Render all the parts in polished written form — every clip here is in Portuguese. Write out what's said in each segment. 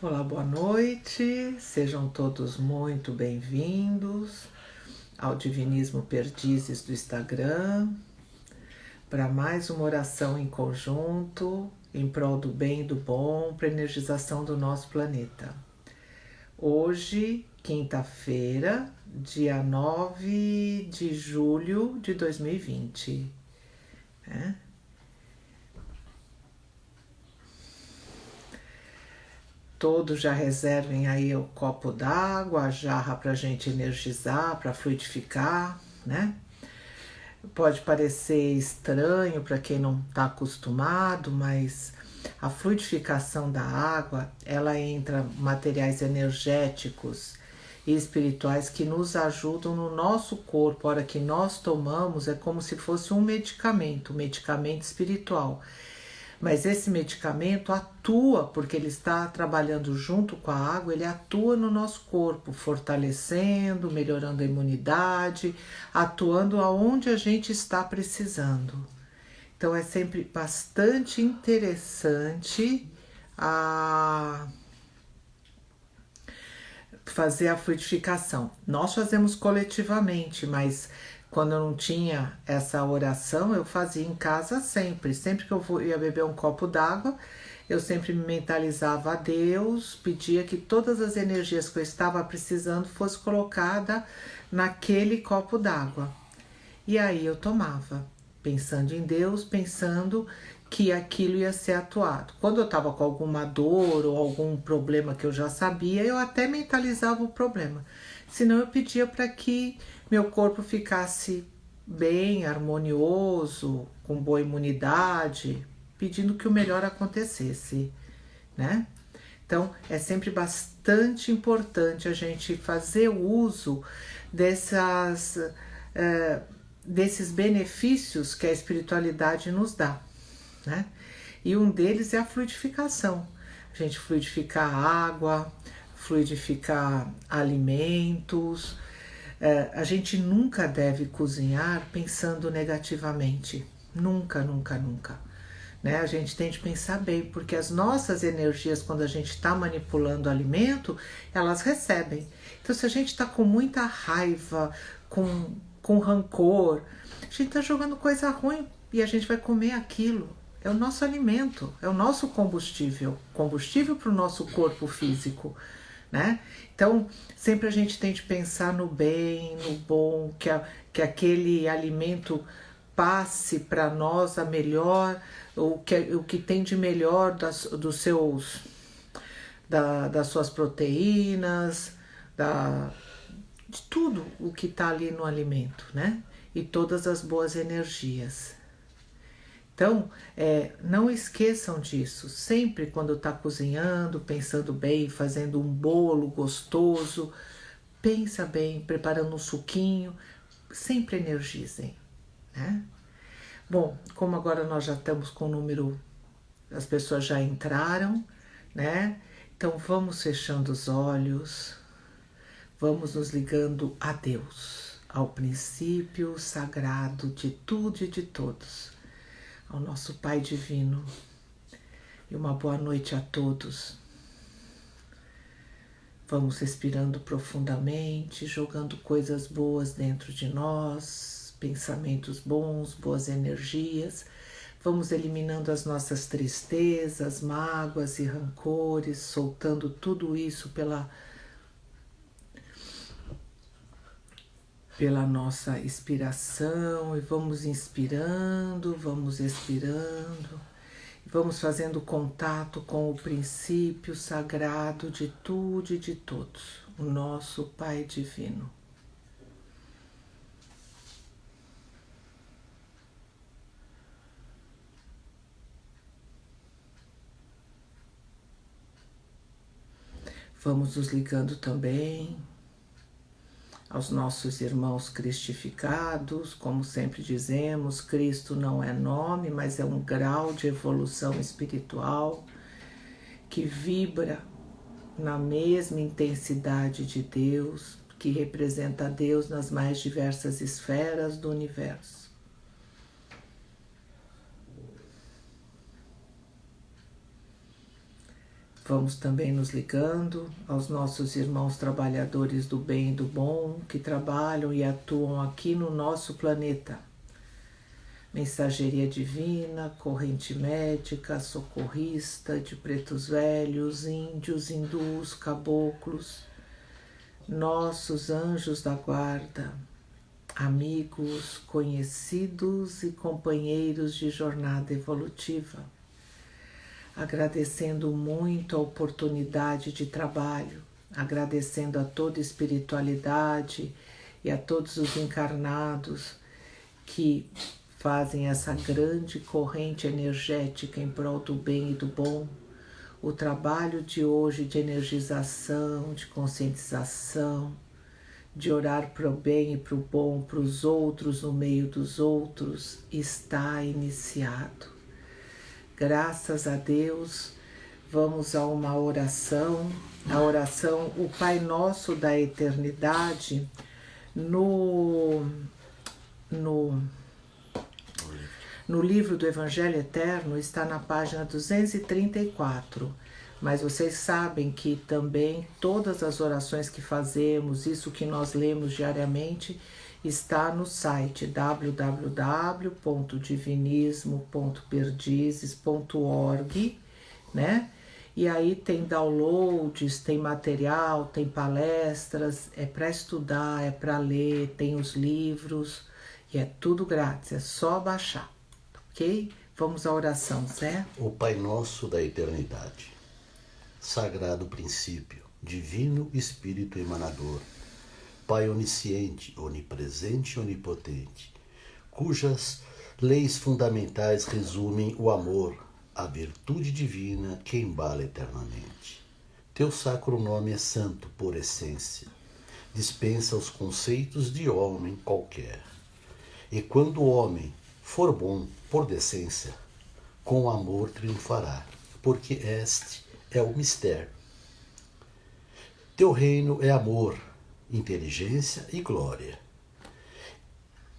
Olá, boa noite, sejam todos muito bem-vindos ao Divinismo Perdizes do Instagram, para mais uma oração em conjunto, em prol do bem e do bom, para a energização do nosso planeta. Hoje, quinta-feira, dia 9 de julho de 2020, né? Todos já reservem aí o copo d'água, a jarra para a gente energizar, para fluidificar, né? Pode parecer estranho para quem não está acostumado, mas a fluidificação da água, ela entra materiais energéticos e espirituais que nos ajudam no nosso corpo. A hora que nós tomamos é como se fosse um medicamento espiritual. Mas esse medicamento atua, porque ele está trabalhando junto com a água, ele atua no nosso corpo, fortalecendo, melhorando a imunidade, atuando aonde a gente está precisando. Então é sempre bastante interessante fazer a fluidificação. Nós fazemos coletivamente, mas quando eu não tinha essa oração, eu fazia em casa sempre. Sempre que eu ia beber um copo d'água, eu sempre me mentalizava a Deus, pedia que todas as energias que eu estava precisando fosse colocada naquele copo d'água. E aí eu tomava, pensando em Deus, pensando que aquilo ia ser atuado. Quando eu estava com alguma dor ou algum problema que eu já sabia, eu até mentalizava o problema. Senão eu pedia para que meu corpo ficasse bem, harmonioso, com boa imunidade, pedindo que o melhor acontecesse, né? Então, é sempre bastante importante a gente fazer uso desses benefícios que a espiritualidade nos dá, né? E um deles é a fluidificação. A gente fluidificar água, fluidificar alimentos. A gente nunca deve cozinhar pensando negativamente. Nunca, nunca, nunca. Né? A gente tem de pensar bem, porque as nossas energias, quando a gente está manipulando o alimento, elas recebem. Então, se a gente está com muita raiva, com rancor, a gente está jogando coisa ruim e a gente vai comer aquilo. É o nosso alimento, é o nosso combustível para o nosso corpo físico, né? Então, sempre a gente tem de pensar no bem, no bom, que aquele alimento passe para nós a melhor, o que tem de melhor das suas proteínas, de tudo o que está ali no alimento, né? E todas as boas energias. Então, não esqueçam disso. Sempre quando está cozinhando, pensando bem, fazendo um bolo gostoso, pensa bem, preparando um suquinho, sempre energizem, né? Bom, como agora nós já estamos com o número, as pessoas já entraram, né? Então vamos fechando os olhos, vamos nos ligando a Deus, ao princípio sagrado de tudo e de todos, ao nosso Pai Divino. E uma boa noite a todos. Vamos respirando profundamente, jogando coisas boas dentro de nós, pensamentos bons, boas energias. Vamos eliminando as nossas tristezas, mágoas e rancores, soltando tudo isso pela nossa expiração, e vamos inspirando, vamos expirando, vamos fazendo contato com o princípio sagrado de tudo e de todos, o nosso Pai Divino. Vamos nos ligando também aos nossos irmãos cristificados. Como sempre dizemos, Cristo não é nome, mas é um grau de evolução espiritual que vibra na mesma intensidade de Deus, que representa Deus nas mais diversas esferas do universo. Vamos também nos ligando aos nossos irmãos trabalhadores do bem e do bom, que trabalham e atuam aqui no nosso planeta. Mensageria divina, corrente médica, socorrista, de pretos velhos, índios, hindus, caboclos, nossos anjos da guarda, amigos, conhecidos e companheiros de jornada evolutiva, agradecendo muito a oportunidade de trabalho, agradecendo a toda espiritualidade e a todos os encarnados que fazem essa grande corrente energética em prol do bem e do bom. O trabalho de hoje de energização, de conscientização, de orar para o bem e para o bom, para os outros, no meio dos outros, está iniciado. Graças a Deus, vamos a uma oração, a oração O Pai Nosso da Eternidade, no livro do Evangelho Eterno, está na página 234. Mas vocês sabem que também todas as orações que fazemos, isso que nós lemos diariamente, está no site www.divinismo.perdizes.org, né? E aí tem downloads, tem material, tem palestras, é para estudar, é para ler, tem os livros, e é tudo grátis, é só baixar, ok? Vamos à oração, Zé. O Pai Nosso da Eternidade, Sagrado Princípio, Divino Espírito Emanador, Pai onisciente, onipresente e onipotente, cujas leis fundamentais resumem o amor, a virtude divina que embala eternamente. Teu sacro nome é santo por essência, dispensa os conceitos de homem qualquer. E quando o homem for bom por decência, com amor triunfará, porque este é o mistério. Teu reino é amor, inteligência e glória.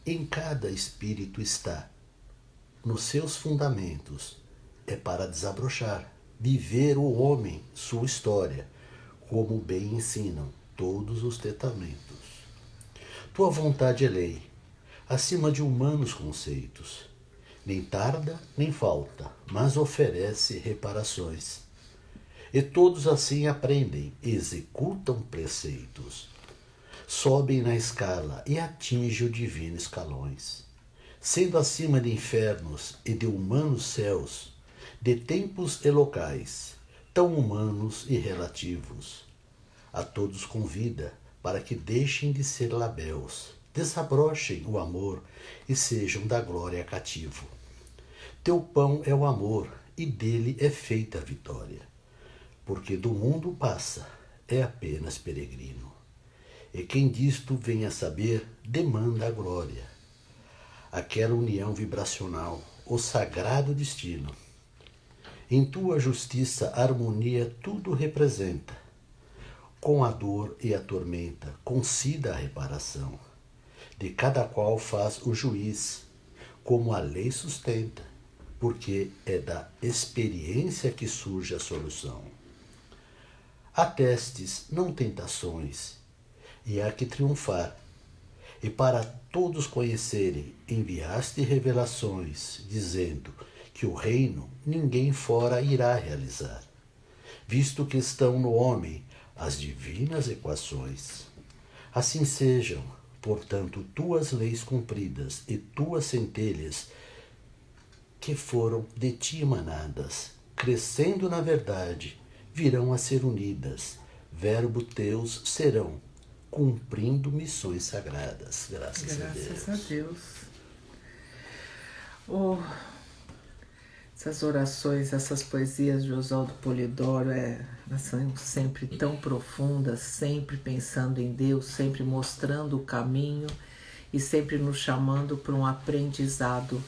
Em cada espírito está, nos seus fundamentos, é para desabrochar, viver o homem sua história, como bem ensinam todos os testamentos. Tua vontade é lei, acima de humanos conceitos, nem tarda nem falta, mas oferece reparações. E todos assim aprendem, executam preceitos, sobem na escala e atingem o divino escalões, sendo acima de infernos e de humanos céus, de tempos e locais, tão humanos e relativos. A todos convida para que deixem de ser labéus, desabrochem o amor e sejam da glória cativo. Teu pão é o amor e dele é feita a vitória, porque do mundo passa, é apenas peregrino. E quem disto vem a saber, demanda a glória, aquela união vibracional, o sagrado destino. Em tua justiça, harmonia tudo representa. Com a dor e a tormenta, concida a reparação. De cada qual faz o juiz, como a lei sustenta, porque é da experiência que surge a solução. Há testes, não tentações, e há que triunfar. E para todos conhecerem, enviaste revelações, dizendo que o reino ninguém fora irá realizar, visto que estão no homem as divinas equações. Assim sejam, portanto, tuas leis cumpridas e tuas centelhas, que foram de ti emanadas, crescendo na verdade, virão a ser unidas, verbo teus serão, cumprindo missões sagradas. Graças a Deus. Graças a Deus. Oh, essas orações, essas poesias de Oswaldo Polidoro, elas são sempre tão profundas, sempre pensando em Deus, sempre mostrando o caminho e sempre nos chamando para um aprendizado,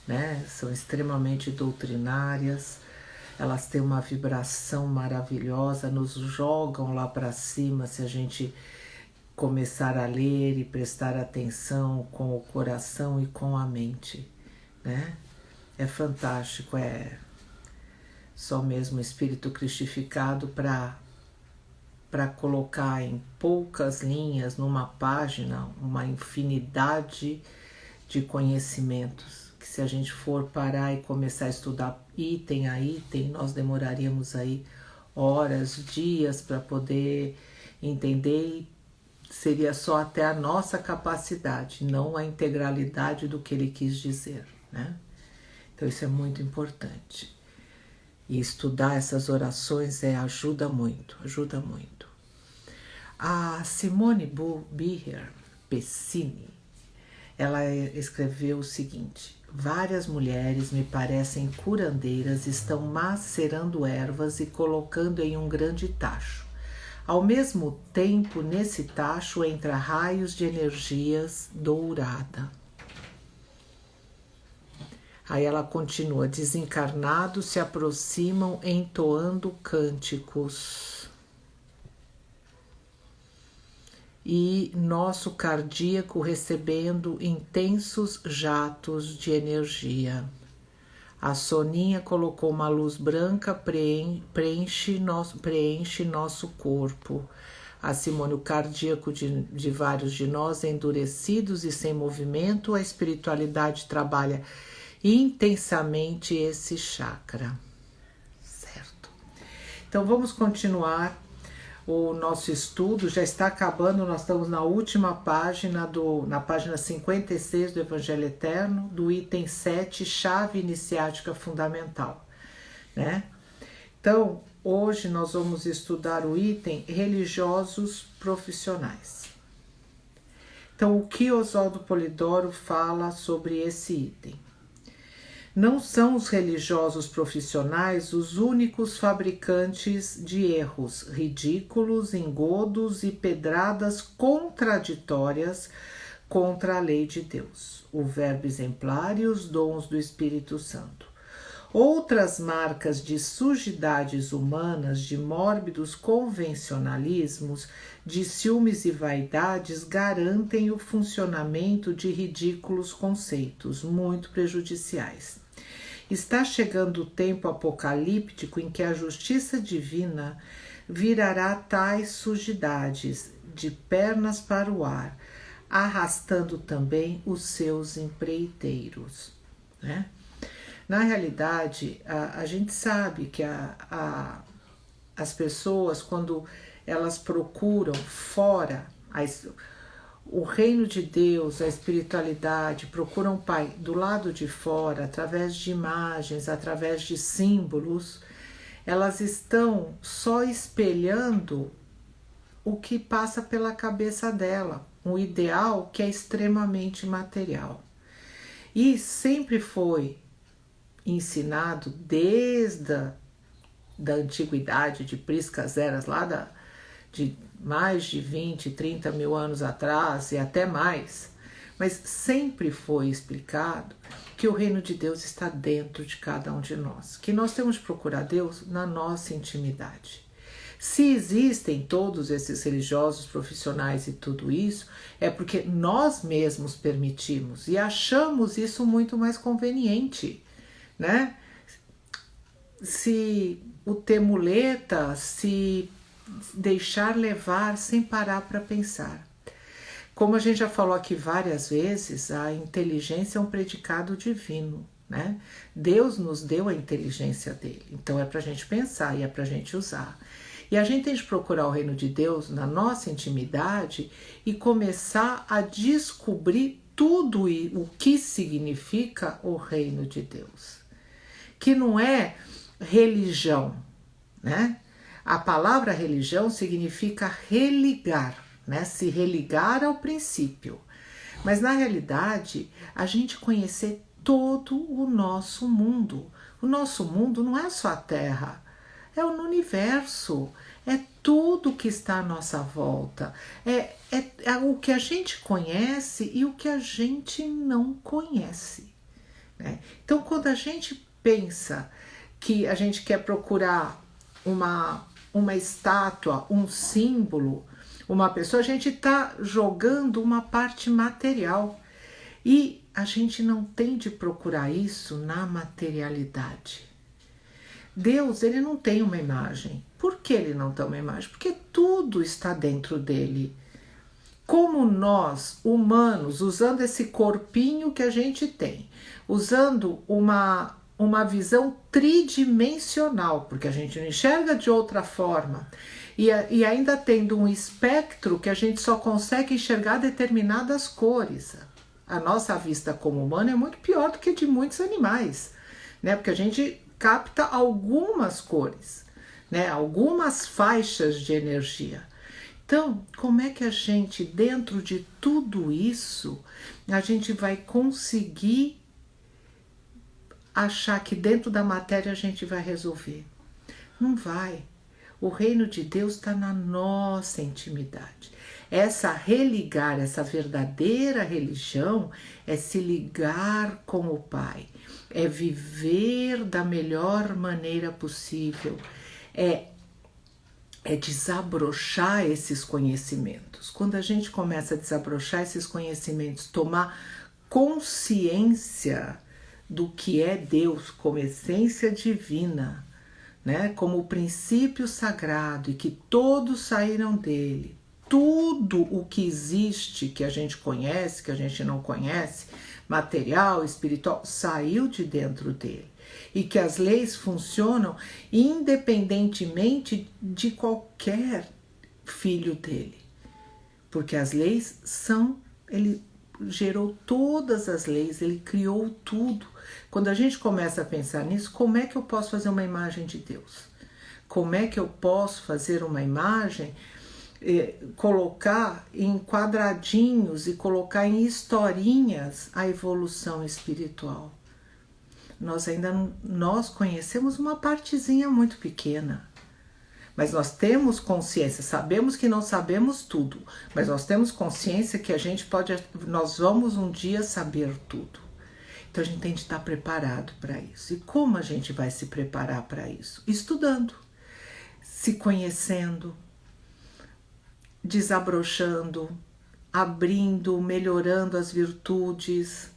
né? São extremamente doutrinárias, elas têm uma vibração maravilhosa, nos jogam lá para cima se a gente começar a ler e prestar atenção com o coração e com a mente, né? É fantástico, só mesmo o Espírito cristificado para colocar em poucas linhas, numa página, uma infinidade de conhecimentos, que se a gente for parar e começar a estudar item a item, nós demoraríamos aí horas, dias para poder entender, e seria só até a nossa capacidade, não a integralidade do que ele quis dizer, né? Então isso é muito importante. E estudar essas orações ajuda muito, ajuda muito. A Simone Beauvoir Pessini, ela escreveu o seguinte: várias mulheres me parecem curandeiras, estão macerando ervas e colocando em um grande tacho. Ao mesmo tempo, nesse tacho entra raios de energias dourada. Aí ela continua: desencarnados se aproximam entoando cânticos. E nosso cardíaco recebendo intensos jatos de energia. A Soninha colocou uma luz branca, preenche nosso corpo. A Simone, o cardíaco de vários de nós endurecidos e sem movimento, a espiritualidade trabalha intensamente esse chakra, certo? Então vamos continuar o nosso estudo, já está acabando, nós estamos na última página, na página 56 do Evangelho Eterno, do item 7, chave iniciática fundamental, né? Então, hoje nós vamos estudar o item religiosos profissionais. Então, o que Oswaldo Polidoro fala sobre esse item? Não são os religiosos profissionais os únicos fabricantes de erros, ridículos, engodos e pedradas contraditórias contra a lei de Deus, o verbo exemplar e os dons do Espírito Santo. Outras marcas de sujidades humanas, de mórbidos convencionalismos, de ciúmes e vaidades garantem o funcionamento de ridículos conceitos, muito prejudiciais. Está chegando o tempo apocalíptico em que a justiça divina virará tais sujidades de pernas para o ar, arrastando também os seus empreiteiros, né? Na realidade, a gente sabe que as pessoas, quando elas procuram fora o reino de Deus, a espiritualidade, procuram o Pai do lado de fora, através de imagens, através de símbolos, elas estão só espelhando o que passa pela cabeça dela, um ideal que é extremamente material. E sempre foi ensinado desde da antiguidade, de priscas eras, lá de mais de 20, 30 mil anos atrás e até mais, mas sempre foi explicado que o reino de Deus está dentro de cada um de nós, que nós temos que procurar Deus na nossa intimidade. Se existem todos esses religiosos profissionais e tudo isso, é porque nós mesmos permitimos e achamos isso muito mais conveniente, né? Se o ter muleta, se deixar levar sem parar para pensar. Como a gente já falou aqui várias vezes, a inteligência é um predicado divino, né? Deus nos deu a inteligência dele, então é para a gente pensar e é para a gente usar. E a gente tem de procurar o reino de Deus na nossa intimidade e começar a descobrir tudo o que significa o reino de Deus. Que não é religião, né? A palavra religião significa religar, né? Se religar ao princípio. Mas na realidade, a gente conhecer todo o nosso mundo. O nosso mundo não é só a Terra, é o universo, é tudo que está à nossa volta, é o que a gente conhece e o que a gente não conhece, né? Então, quando a gente pensa que a gente quer procurar uma estátua, um símbolo, uma pessoa, a gente está jogando uma parte material e a gente não tem de procurar isso na materialidade. Deus, ele não tem uma imagem. Por que ele não tem uma imagem? Porque tudo está dentro dele. Como nós, humanos, usando esse corpinho que a gente tem, usando uma visão tridimensional, porque a gente não enxerga de outra forma, e ainda tendo um espectro que a gente só consegue enxergar determinadas cores. A nossa vista como humano é muito pior do que de muitos animais, né? Porque a gente capta algumas cores, né? Algumas faixas de energia. Então, como é que a gente, dentro de tudo isso, a gente vai conseguir achar que dentro da matéria a gente vai resolver? Não vai. O reino de Deus está na nossa intimidade. Essa religar, essa verdadeira religião é se ligar com o Pai, é viver da melhor maneira possível, é desabrochar esses conhecimentos. Quando a gente começa a desabrochar esses conhecimentos, tomar consciência do que é Deus como essência divina, né? Como o princípio sagrado e que todos saíram dele. Tudo o que existe, que a gente conhece, que a gente não conhece, material, espiritual, saiu de dentro dele. E que as leis funcionam independentemente de qualquer filho dele. Porque as leis ele gerou todas as leis, ele criou tudo. Quando a gente começa a pensar nisso, como é que eu posso fazer uma imagem de Deus? Como é que eu posso fazer uma imagem, colocar em quadradinhos e colocar em historinhas a evolução espiritual? Nós conhecemos uma partezinha muito pequena, mas nós temos consciência, sabemos que não sabemos tudo, mas nós temos consciência que nós vamos um dia saber tudo. Então a gente tem de estar preparado para isso. E como a gente vai se preparar para isso? Estudando, se conhecendo, desabrochando, abrindo, melhorando as virtudes,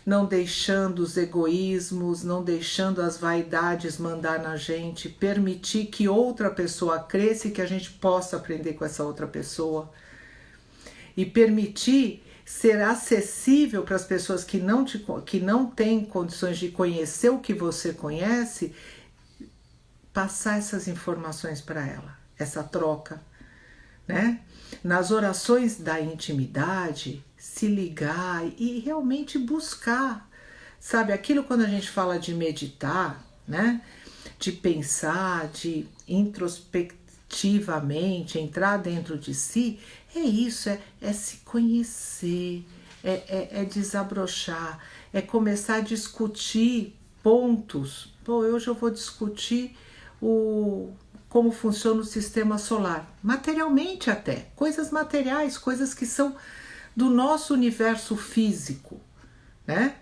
não deixando os egoísmos, não deixando as vaidades mandar na gente, permitir que outra pessoa cresça e que a gente possa aprender com essa outra pessoa. E permitir ser acessível para as pessoas que não têm condições de conhecer o que você conhece, passar essas informações para ela, essa troca, né? Nas orações da intimidade, se ligar e realmente buscar, sabe? Aquilo quando a gente fala de meditar, né? De pensar, de introspectivamente entrar dentro de si, é isso, é se conhecer, é desabrochar, é começar a discutir pontos. Pô, hoje eu vou discutir como funciona o sistema solar, materialmente até, coisas materiais, coisas que são do nosso universo físico, né?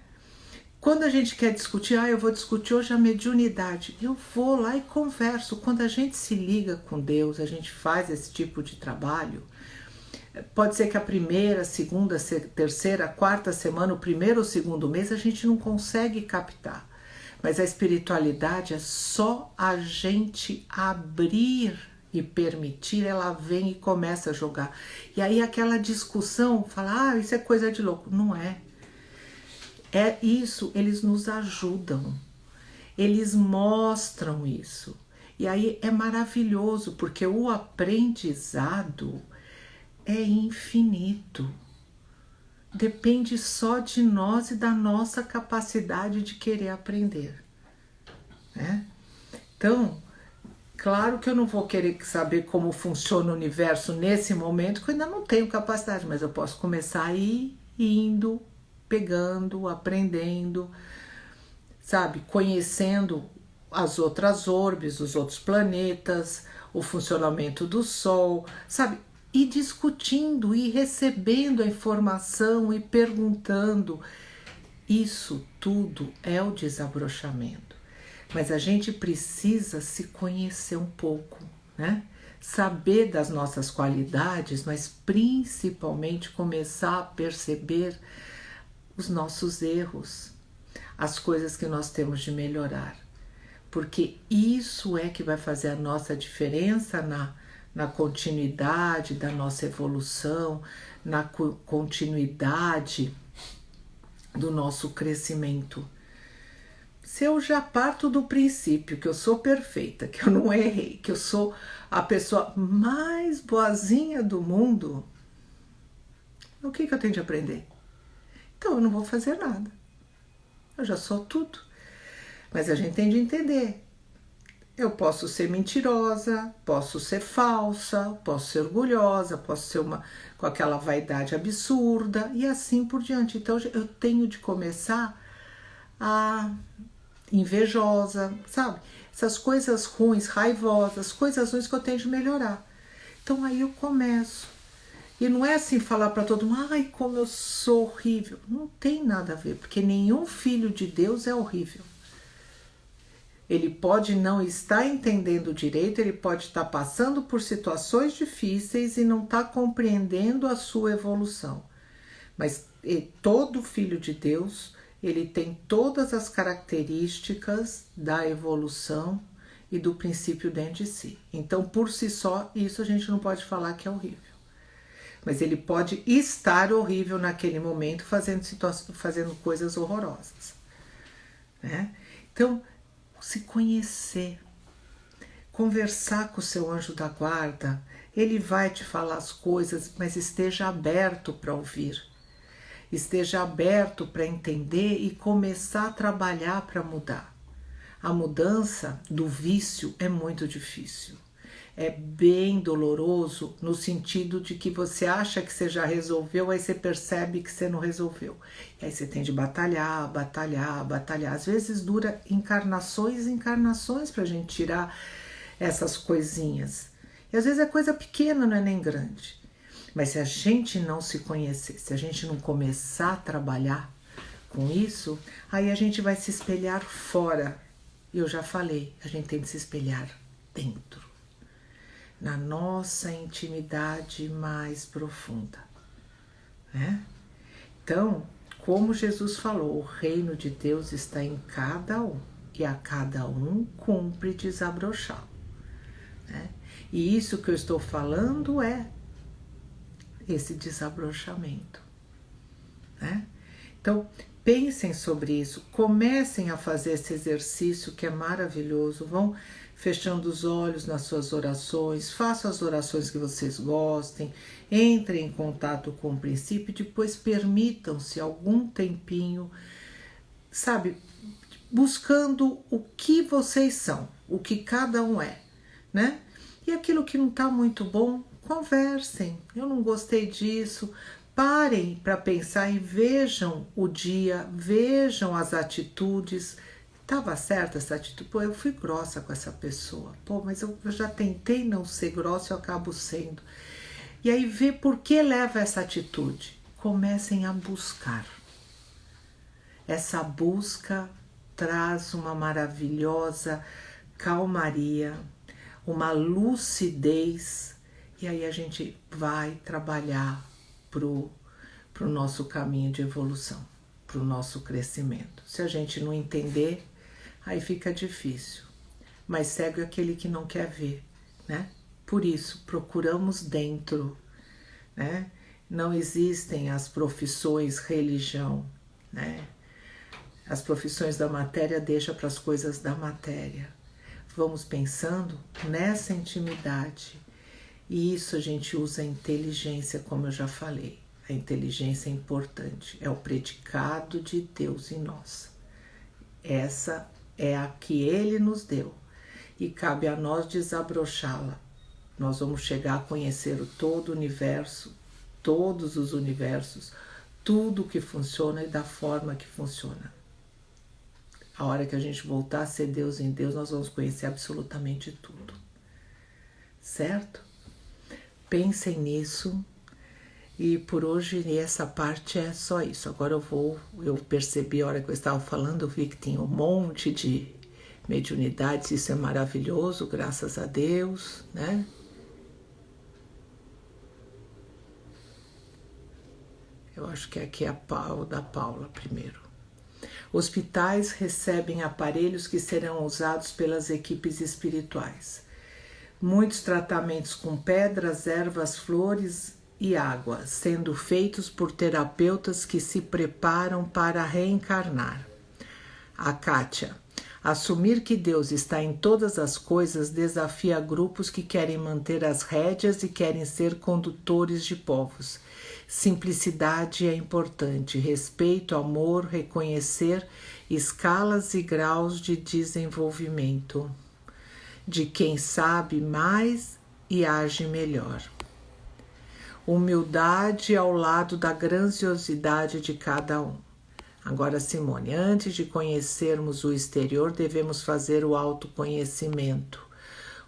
Quando a gente quer discutir, eu vou discutir hoje a mediunidade, eu vou lá e converso. Quando a gente se liga com Deus, a gente faz esse tipo de trabalho, pode ser que a primeira, segunda, terceira, quarta semana, o primeiro ou segundo mês, a gente não consegue captar. Mas a espiritualidade é só a gente abrir e permitir, ela vem e começa a jogar. E aí aquela discussão, fala, isso é coisa de louco. Não é. É isso, eles nos ajudam. Eles mostram isso. E aí é maravilhoso, porque o aprendizado é infinito. Depende só de nós e da nossa capacidade de querer aprender, né? Então, claro que eu não vou querer saber como funciona o universo nesse momento, que eu ainda não tenho capacidade, mas eu posso começar a ir indo, pegando, aprendendo, sabe? Conhecendo as outras orbes, os outros planetas, o funcionamento do Sol, sabe? E discutindo, e recebendo a informação, e perguntando. Isso tudo é o desabrochamento. Mas a gente precisa se conhecer um pouco, né? Saber das nossas qualidades, mas principalmente começar a perceber os nossos erros, as coisas que nós temos de melhorar. porque isso é que vai fazer a nossa diferença na continuidade da nossa evolução, na continuidade do nosso crescimento. Se eu já parto do princípio que eu sou perfeita, que eu não errei, que eu sou a pessoa mais boazinha do mundo, o que eu tenho de aprender? Então eu não vou fazer nada. Eu já sou tudo. Mas a gente tem de entender. Eu posso ser mentirosa, posso ser falsa, posso ser orgulhosa, posso ser com aquela vaidade absurda e assim por diante. Então eu tenho de começar a invejosa, sabe? Essas coisas ruins, raivosas, coisas ruins que eu tenho de melhorar. Então aí eu começo. E não é assim falar para todo mundo, ai, como eu sou horrível. Não tem nada a ver, porque nenhum filho de Deus é horrível. Ele pode não estar entendendo direito, ele pode estar passando por situações difíceis e não estar compreendendo a sua evolução. Mas todo filho de Deus, ele tem todas as características da evolução e do princípio dentro de si. Então, por si só, isso a gente não pode falar que é horrível. Mas ele pode estar horrível naquele momento, fazendo coisas horrorosas, né? Então, se conhecer, conversar com o seu anjo da guarda, ele vai te falar as coisas, mas esteja aberto para ouvir, esteja aberto para entender e começar a trabalhar para mudar. A mudança do vício é muito difícil, é bem doloroso no sentido de que você acha que você já resolveu, aí você percebe que você não resolveu. E aí você tem de batalhar, batalhar, batalhar. Às vezes dura encarnações e encarnações pra gente tirar essas coisinhas. E às vezes é coisa pequena, não é nem grande. Mas se a gente não se conhecer, se a gente não começar a trabalhar com isso, aí a gente vai se espelhar fora. E eu já falei, a gente tem de se espelhar dentro, na nossa intimidade mais profunda, né? Então, como Jesus falou, o reino de Deus está em cada um e a cada um cumpre desabrochá-lo, né? E isso que eu estou falando é esse desabrochamento, né? Então, pensem sobre isso, comecem a fazer esse exercício que é maravilhoso, vão fechando os olhos nas suas orações, façam as orações que vocês gostem, entrem em contato com o princípio e depois permitam-se algum tempinho, sabe, buscando o que vocês são, o que cada um é, né? E aquilo que não está muito bom, conversem, eu não gostei disso, parem para pensar e vejam o dia, vejam as atitudes. Estava certa essa atitude? Pô, eu fui grossa com essa pessoa. Pô, mas eu já tentei não ser grossa e eu acabo sendo. E aí vê por que leva essa atitude. Comecem a buscar. Essa busca traz uma maravilhosa calmaria, uma lucidez. E aí a gente vai trabalhar pro nosso caminho de evolução, pro nosso crescimento. Se a gente não entender, aí fica difícil, mas segue aquele que não quer ver, né? Por isso, procuramos dentro, né? Não existem as profissões religião, né? As profissões da matéria deixa para as coisas da matéria. Vamos pensando nessa intimidade, e isso a gente usa a inteligência, como eu já falei. A inteligência é importante, é o predicado de Deus em nós. Essa é a que Ele nos deu e cabe a nós desabrochá-la. Nós vamos chegar a conhecer o todo o universo, todos os universos, tudo que funciona e da forma que funciona. A hora que a gente voltar a ser Deus em Deus, nós vamos conhecer absolutamente tudo. Certo? Pensem nisso. E por hoje essa parte é só isso. Agora eu percebi a hora que eu estava falando, eu vi que tinha um monte de mediunidades, isso é maravilhoso, graças a Deus, né? Eu acho que aqui é a da Paula primeiro. Hospitais recebem aparelhos que serão usados pelas equipes espirituais. Muitos tratamentos com pedras, ervas, flores e água, sendo feitos por terapeutas que se preparam para reencarnar. A Kátia. Assumir que Deus está em todas as coisas desafia grupos que querem manter as rédeas e querem ser condutores de povos. Simplicidade é importante, respeito, amor, reconhecer escalas e graus de desenvolvimento de quem sabe mais e age melhor. Humildade ao lado da grandiosidade de cada um. Agora, Simone, antes de conhecermos o exterior, devemos fazer o autoconhecimento.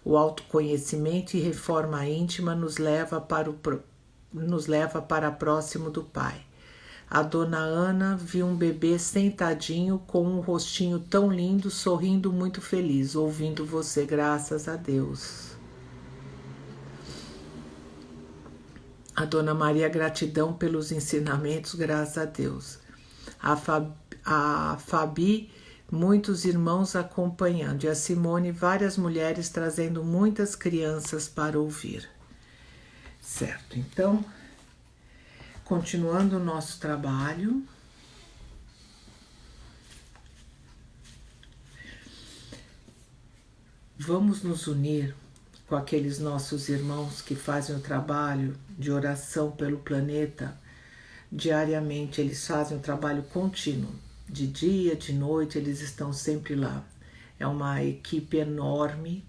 O autoconhecimento e reforma íntima nos leva para próximo do Pai. A dona Ana viu um bebê sentadinho com um rostinho tão lindo, sorrindo muito feliz, ouvindo você, graças a Deus. A dona Maria, gratidão pelos ensinamentos, graças a Deus. A Fabi, muitos irmãos acompanhando. E a Simone, várias mulheres trazendo muitas crianças para ouvir. Certo, então, continuando o nosso trabalho. Vamos nos unir com aqueles nossos irmãos que fazem o trabalho de oração pelo planeta. Diariamente eles fazem um trabalho contínuo, de dia, de noite, eles estão sempre lá. É uma equipe enorme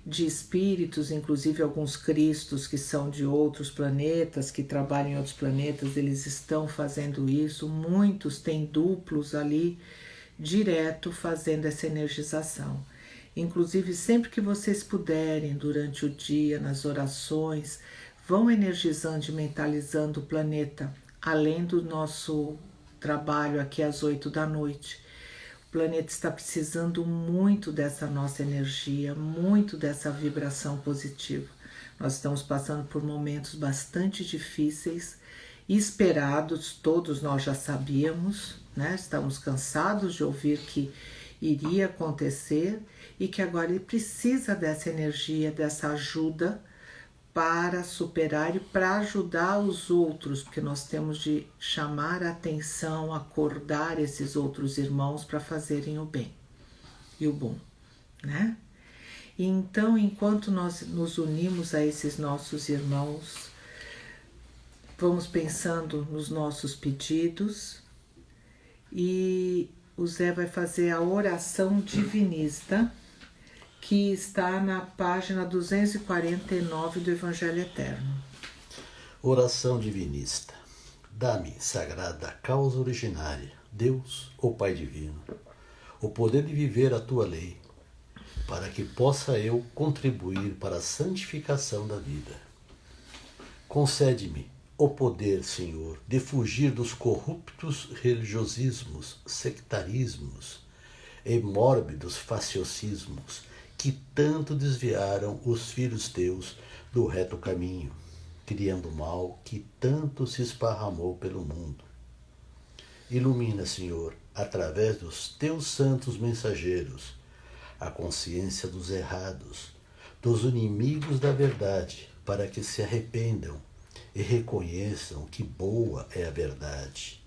de espíritos, inclusive alguns cristos que são de outros planetas, que trabalham em outros planetas, eles estão fazendo isso. Muitos têm duplos ali, direto, fazendo essa energização. Inclusive, sempre que vocês puderem, durante o dia, nas orações, vão energizando e mentalizando o planeta, além do nosso trabalho aqui às 8 da noite. O planeta está precisando muito dessa nossa energia, muito dessa vibração positiva. Nós estamos passando por momentos bastante difíceis, esperados, todos nós já sabíamos, né? Estamos cansados de ouvir que iria acontecer e que agora ele precisa dessa energia, dessa ajuda para superar e para ajudar os outros, porque nós temos de chamar a atenção, acordar esses outros irmãos para fazerem o bem e o bom, né? E então, enquanto nós nos unimos a esses nossos irmãos, vamos pensando nos nossos pedidos e o Zé vai fazer a oração divinista, que está na página 249 do Evangelho Eterno. Oração divinista. Dá-me, sagrada causa originária, Deus, ó Pai divino, o poder de viver a tua lei, para que possa eu contribuir para a santificação da vida. Concede-me o poder, Senhor, de fugir dos corruptos religiosismos, sectarismos e mórbidos faciocismos que tanto desviaram os filhos teus do reto caminho, criando mal que tanto se esparramou pelo mundo. Ilumina, Senhor, através dos teus santos mensageiros, a consciência dos errados, dos inimigos da verdade, para que se arrependam e reconheçam que boa é a verdade.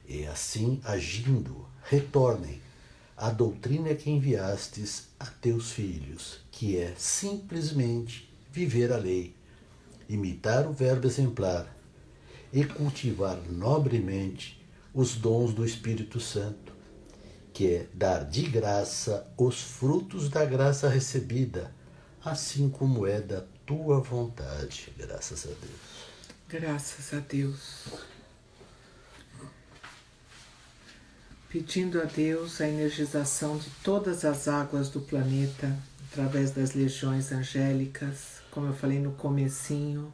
E assim, agindo, retornem à doutrina que enviastes a teus filhos, que é simplesmente viver a lei, imitar o verbo exemplar e cultivar nobremente os dons do Espírito Santo, que é dar de graça os frutos da graça recebida, assim como é da tua vontade. Graças a Deus. Graças a Deus. Pedindo a Deus a energização de todas as águas do planeta, através das legiões angélicas, como eu falei no comecinho,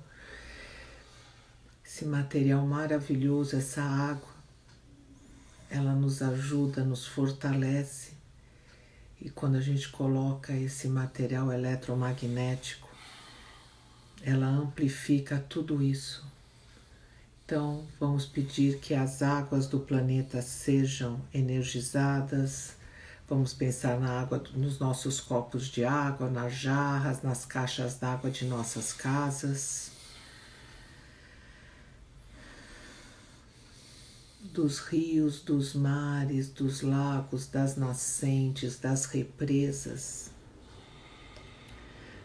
esse material maravilhoso, essa água, ela nos ajuda, nos fortalece, e quando a gente coloca esse material eletromagnético, ela amplifica tudo isso Então, vamos pedir que as águas do planeta sejam energizadas. Vamos pensar na água, nos nossos copos de água, nas jarras, nas caixas d'água de nossas casas, dos rios, dos mares, dos lagos, das nascentes, das represas.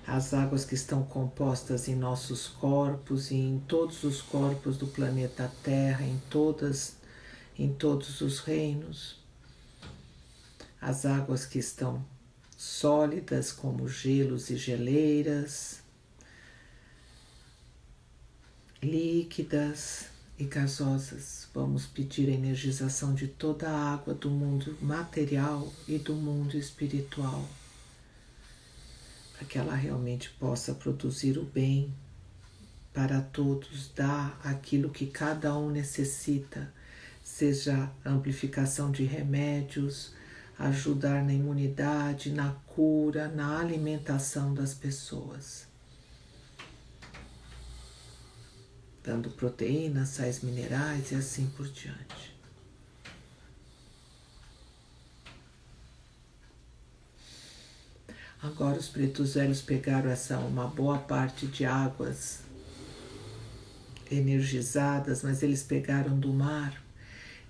As águas que estão compostas em nossos corpos e em todos os corpos do planeta Terra, em todos os reinos. As águas que estão sólidas, como gelos e geleiras, líquidas e gasosas. Vamos pedir a energização de toda a água do mundo material e do mundo espiritual, para que ela realmente possa produzir o bem para todos, dar aquilo que cada um necessita, seja a amplificação de remédios, ajudar na imunidade, na cura, na alimentação das pessoas, dando proteínas, sais minerais e assim por diante. Agora os pretos velhos pegaram uma boa parte de águas energizadas, mas eles pegaram do mar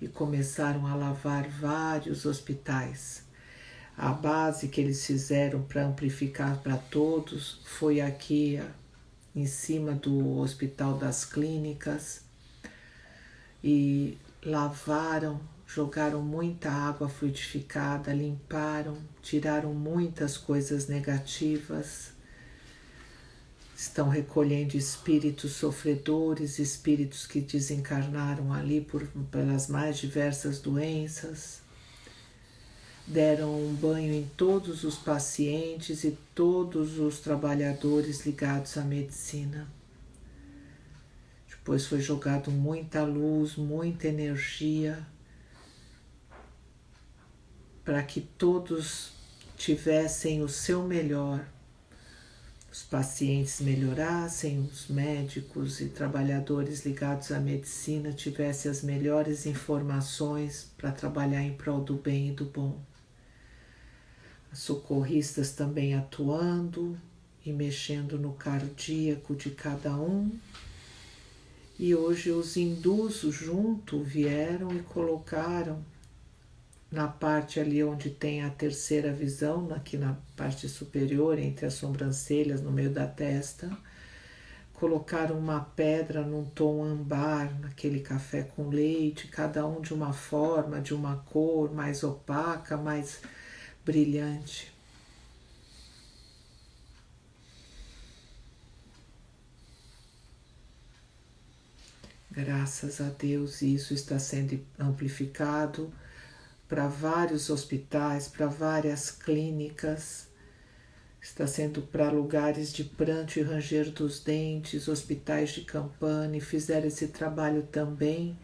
e começaram a lavar vários hospitais. A base que eles fizeram para amplificar para todos foi aqui em cima do Hospital das Clínicas e lavaram, jogaram muita água fluidificada, limparam, tiraram muitas coisas negativas. Estão recolhendo espíritos sofredores, espíritos que desencarnaram ali pelas mais diversas doenças. Deram um banho em todos os pacientes e todos os trabalhadores ligados à medicina. Depois foi jogado muita luz, muita energia, para que todos tivessem o seu melhor. Os pacientes melhorassem, os médicos e trabalhadores ligados à medicina tivessem as melhores informações para trabalhar em prol do bem e do bom. As socorristas também atuando e mexendo no cardíaco de cada um. E hoje os hindus junto vieram e colocaram na parte ali onde tem a terceira visão, aqui na parte superior, entre as sobrancelhas, no meio da testa, colocaram uma pedra num tom âmbar, naquele café com leite, cada um de uma forma, de uma cor mais opaca, mais brilhante. Graças a Deus, isso está sendo amplificado para vários hospitais, para várias clínicas, está sendo para lugares de pranto e ranger dos dentes, hospitais de campanha, e fizeram esse trabalho também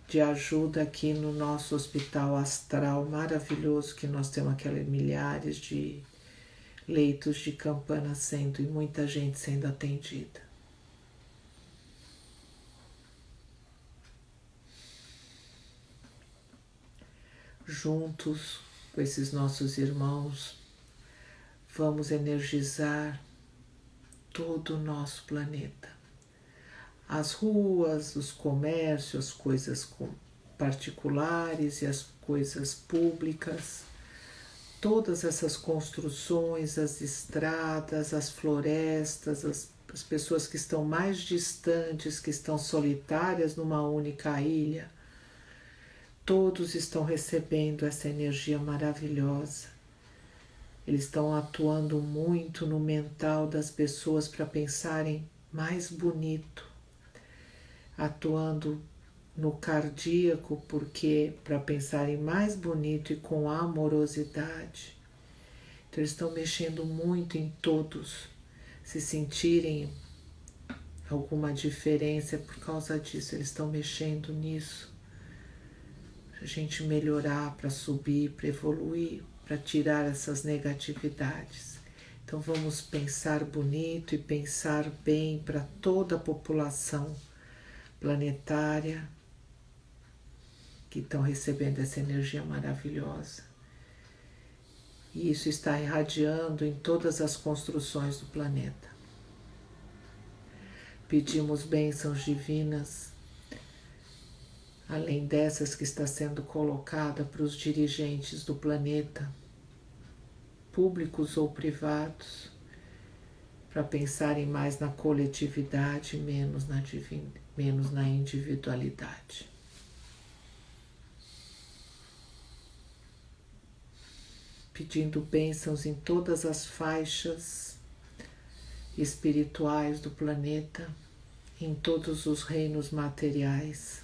de ajuda aqui no nosso hospital astral maravilhoso, que nós temos aqueles milhares de leitos de campana sendo, e muita gente sendo atendida. Juntos com esses nossos irmãos, vamos energizar todo o nosso planeta. As ruas, os comércios, as coisas particulares e as coisas públicas, todas essas construções, as estradas, as florestas, as pessoas que estão mais distantes, que estão solitárias numa única ilha, todos estão recebendo essa energia maravilhosa. Eles estão atuando muito no mental das pessoas para pensarem mais bonito, atuando no cardíaco, porque para pensarem mais bonito e com amorosidade. Então eles estão mexendo muito em todos, se sentirem alguma diferença por causa disso, eles estão mexendo nisso, para a gente melhorar, para subir, para evoluir, para tirar essas negatividades. Então vamos pensar bonito e pensar bem para toda a população, planetária, que estão recebendo essa energia maravilhosa. E isso está irradiando em todas as construções do planeta. Pedimos bênçãos divinas, além dessas que está sendo colocada para os dirigentes do planeta, públicos ou privados, para pensarem mais na coletividade, menos na individualidade. Pedindo bênçãos em todas as faixas espirituais do planeta, em todos os reinos materiais.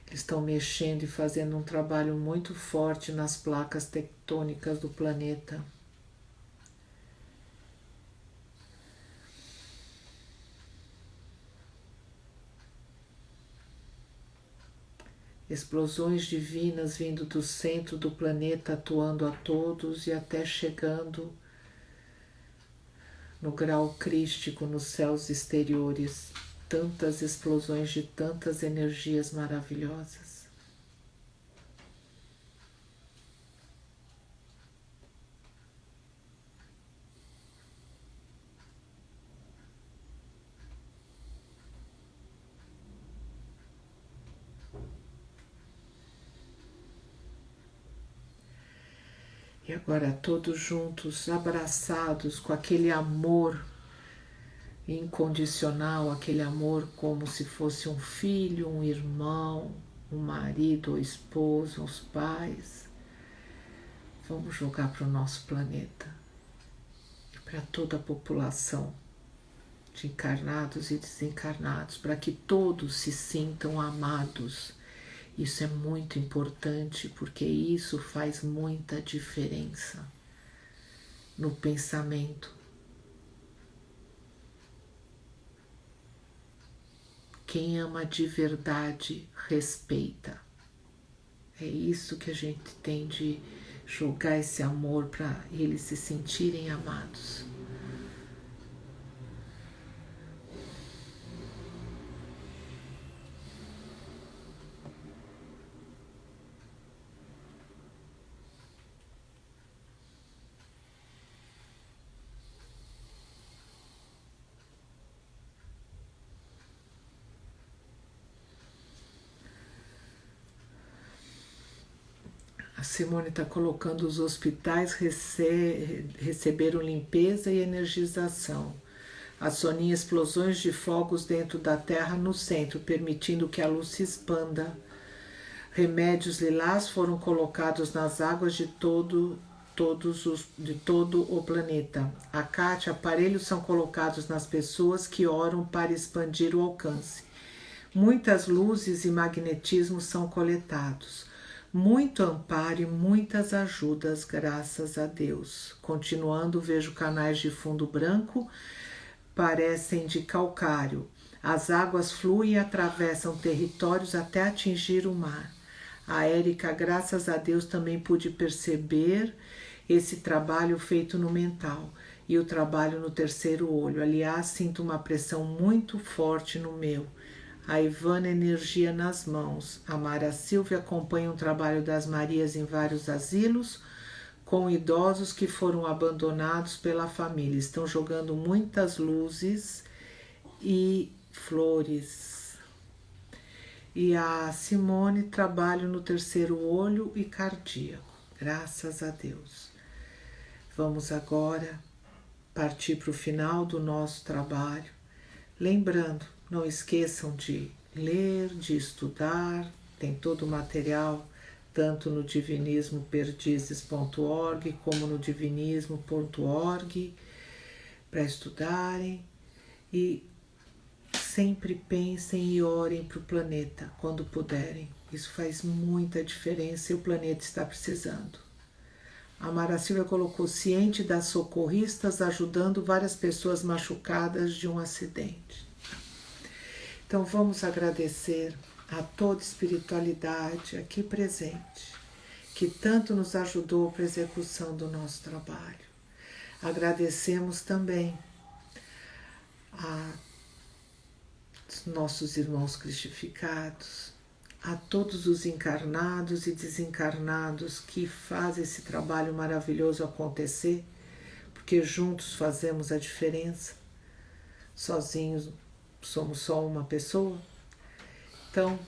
Eles estão mexendo e fazendo um trabalho muito forte nas placas tectônicas do planeta. Explosões divinas vindo do centro do planeta, atuando a todos e até chegando no grau crístico nos céus exteriores. Tantas explosões de tantas energias maravilhosas. E agora todos juntos, abraçados com aquele amor incondicional, aquele amor como se fosse um filho, um irmão, um marido ou esposa, os pais. Vamos jogar para o nosso planeta e para toda a população de encarnados e desencarnados, para que todos se sintam amados. Isso é muito importante, porque isso faz muita diferença no pensamento. Quem ama de verdade, respeita. É isso que a gente tem de jogar esse amor para eles se sentirem amados. A Simone está colocando os hospitais receberam limpeza e energização. A Soninha, explosões de fogos dentro da Terra no centro, permitindo que a luz se expanda. Remédios lilás foram colocados nas águas de todo o planeta. A Kátia, aparelhos são colocados nas pessoas que oram para expandir o alcance. Muitas luzes e magnetismos são coletados. Muito amparo e muitas ajudas, graças a Deus. Continuando, vejo canais de fundo branco, parecem de calcário. As águas fluem e atravessam territórios até atingir o mar. A Érica, graças a Deus, também pude perceber esse trabalho feito no mental e o trabalho no terceiro olho. Aliás, sinto uma pressão muito forte no meu. A Ivana, energia nas mãos. A Mara Silvia acompanha o trabalho das Marias em vários asilos, com idosos que foram abandonados pela família. Estão jogando muitas luzes e flores. E a Simone, trabalho no terceiro olho e cardíaco. Graças a Deus. Vamos agora partir para o final do nosso trabalho. Lembrando, não esqueçam de ler, de estudar, tem todo o material, tanto no divinismoperdizes.org como no divinismo.org, para estudarem. E sempre pensem e orem para o planeta quando puderem. Isso faz muita diferença e o planeta está precisando. A Mara Silvia colocou ciente das socorristas ajudando várias pessoas machucadas de um acidente. Então vamos agradecer a toda espiritualidade aqui presente, que tanto nos ajudou para a execução do nosso trabalho. Agradecemos também a dos nossos irmãos cristificados, a todos os encarnados e desencarnados que fazem esse trabalho maravilhoso acontecer, porque juntos fazemos a diferença, sozinhos somos só uma pessoa. Então,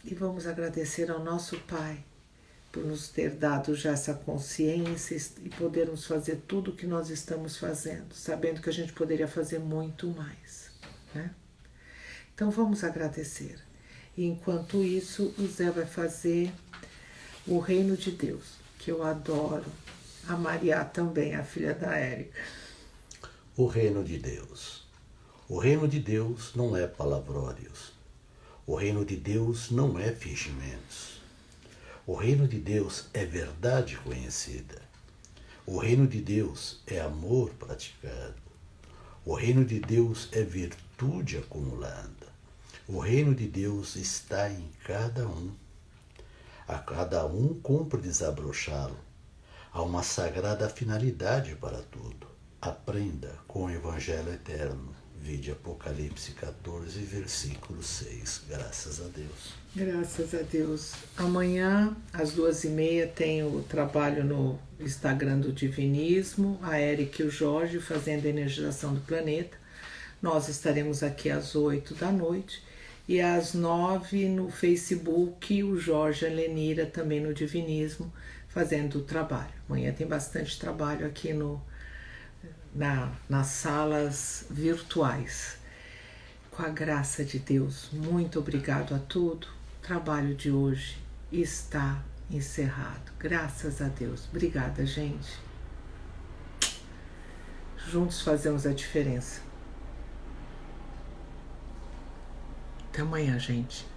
e vamos agradecer ao nosso Pai por nos ter dado já essa consciência e podermos fazer tudo o que nós estamos fazendo, sabendo que a gente poderia fazer muito mais, né? Então vamos agradecer. E enquanto isso, o Zé vai fazer o Reino de Deus, que eu adoro. A Maria também, a filha da Érica. O Reino de Deus. O Reino de Deus não é palavrórios. O Reino de Deus não é fingimentos. O Reino de Deus é verdade conhecida. O Reino de Deus é amor praticado. O Reino de Deus é virtude acumulada. O Reino de Deus está em cada um. A cada um cumpre desabrochá-lo. Há uma sagrada finalidade para tudo. Aprenda com o Evangelho Eterno. Vide Apocalipse 14, versículo 6. Graças a Deus. Graças a Deus. Amanhã, às 2h30, tem o trabalho no Instagram do Divinismo, a Érica e o Jorge fazendo a energização do planeta. Nós estaremos aqui às 8 da noite e às 9 no Facebook, o Jorge e a Lenira também no Divinismo fazendo o trabalho. Amanhã tem bastante trabalho aqui nas salas virtuais. Com a graça de Deus, muito obrigado a tudo. O trabalho de hoje está encerrado. Graças a Deus. Obrigada, gente. Juntos fazemos a diferença. Até amanhã, gente.